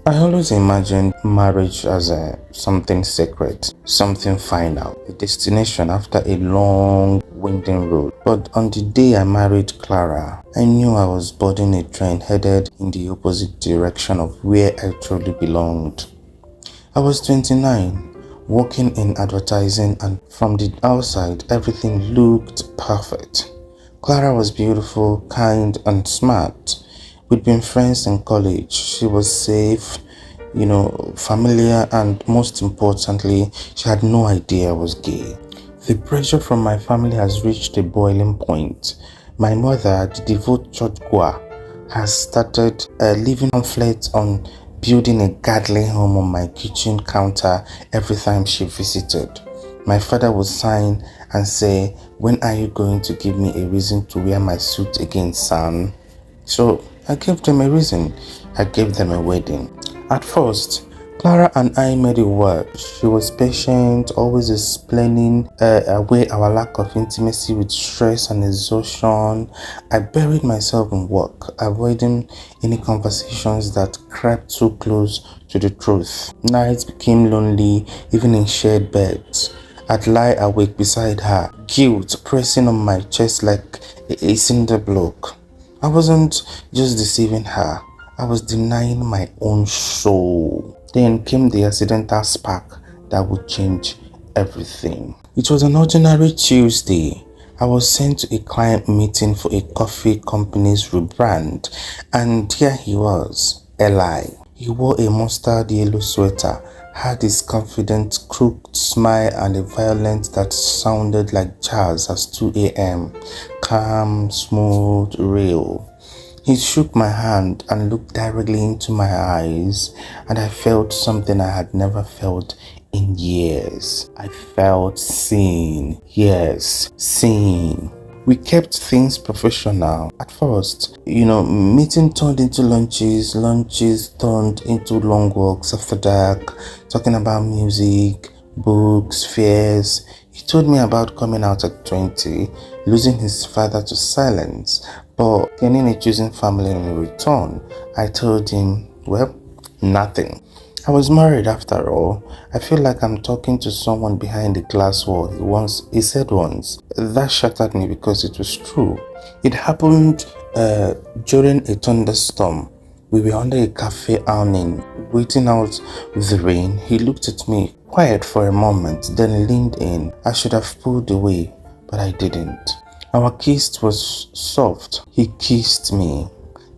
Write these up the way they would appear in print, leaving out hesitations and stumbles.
I always imagined marriage as something sacred, something final, a destination after a long, winding road. But on the day I married Clara, I knew I was boarding a train headed in the opposite direction of where I truly belonged. I was 29, working in advertising, and from the outside, everything looked perfect. Clara was beautiful, kind, and smart. We'd been friends in college. She was safe, familiar, and most importantly, she had no idea I was gay. The pressure from my family has reached a boiling point. My mother, the devout churchgoer, has started leaving pamphlets on building a godly home on my kitchen counter every time she visited. My father would sign and say, "When are you going to give me a reason to wear my suit again, son?" So I gave them a reason. I gave them a wedding. At first, Clara and I made it work. She was patient, always explaining away our lack of intimacy with stress and exhaustion. I buried myself in work, avoiding any conversations that crept too close to the truth. Nights became lonely, even in shared beds. I'd lie awake beside her, guilt pressing on my chest like a cinder block. I wasn't just deceiving her, I was denying my own soul. Then came the accidental spark that would change everything. It was an ordinary Tuesday. I was sent to a client meeting for a coffee company's rebrand, and here he was, Eli. He wore a mustard yellow sweater, had his confident, crooked smile and a violence that sounded like jazz at 2 a.m. Calm, smooth, real. He shook my hand and looked directly into my eyes, and I felt something I had never felt in years. I felt seen. Yes, seen. We kept things professional. At first, meeting turned into lunches turned into long walks after dark, talking about music, books, fears. He told me about coming out at 20, losing his father to silence, but gaining a chosen family in return. I told him, well, nothing. I was married after all. I feel like I'm talking to someone behind a glass wall. He said once. That shattered me because it was true. It happened during a thunderstorm. We were under a cafe awning, waiting out the rain. He looked at me, quiet for a moment, then leaned in. I should have pulled away, but I didn't. Our kiss was soft. He kissed me.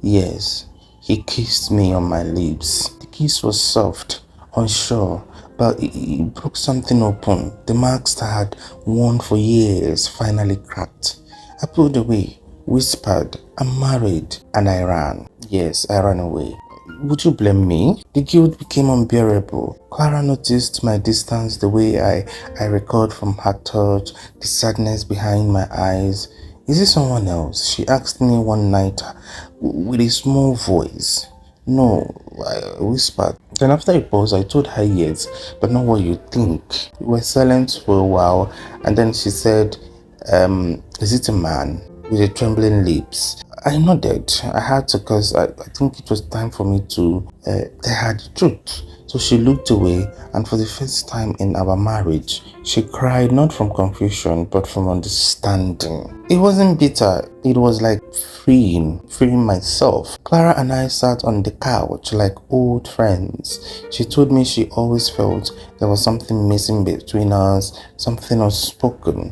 Yes, he kissed me on my lips. The kiss was soft, unsure, but it broke something open. The marks that I had worn for years finally cracked. I pulled away, whispered, "I'm married," and I ran. Yes, I ran away. Would you blame me? The guilt became unbearable. Clara noticed my distance, the way I recoiled from her touch, the sadness behind my eyes. "Is it someone else?" she asked me one night with a small voice. "No," I whispered. Then after a pause, I told her yes, but not what you think. We were silent for a while, and then she said, "Is it a man?" with a trembling lips. I nodded. I had to, because I think it was time for me to tell her the truth. So she looked away, and for the first time in our marriage, she cried, not from confusion, but from understanding. It wasn't bitter. It was like freeing myself. Clara and I sat on the couch like old friends. She told me she always felt there was something missing between us, something unspoken.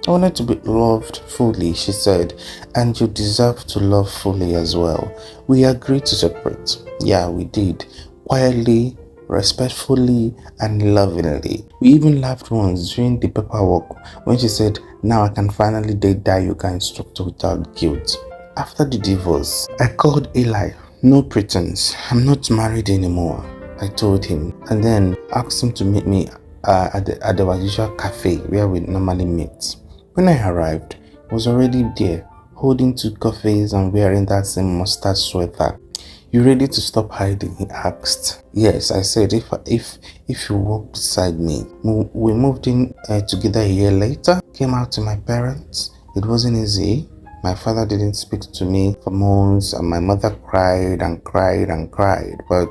"I wanted to be loved fully," she said, "and you deserve to love fully as well." We agreed to separate. Yeah, we did. Quietly, respectfully, and lovingly. We even laughed once during the paperwork when she said, "Now I can finally date that yoga instructor without guilt." After the divorce, I called Eli. "No pretense. I'm not married anymore," I told him, and then asked him to meet me at our usual cafe where we normally meet. When I arrived, he was already there, holding two coffees and wearing that same mustard sweater. "You ready to stop hiding?" he asked. "Yes," I said, if you walk beside me. We moved in together a year later, came out to my parents. It wasn't easy. My father didn't speak to me for months, and my mother cried and cried and cried. But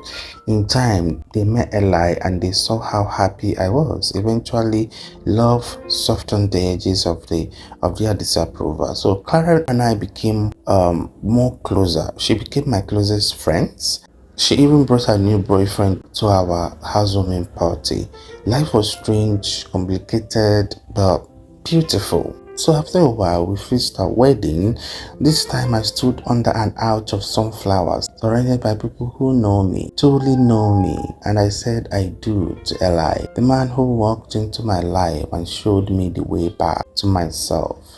in time, they met Eli and they saw how happy I was. Eventually, love softened the edges of their disapproval. So Clara and I became more closer. She became my closest friends. She even brought her new boyfriend to our housewarming party. Life was strange, complicated, but beautiful. So after a while, we fixed our wedding. This time I stood under an arch of sunflowers, surrounded by people who know me, totally know me, and I said I do to Eli, the man who walked into my life and showed me the way back to myself.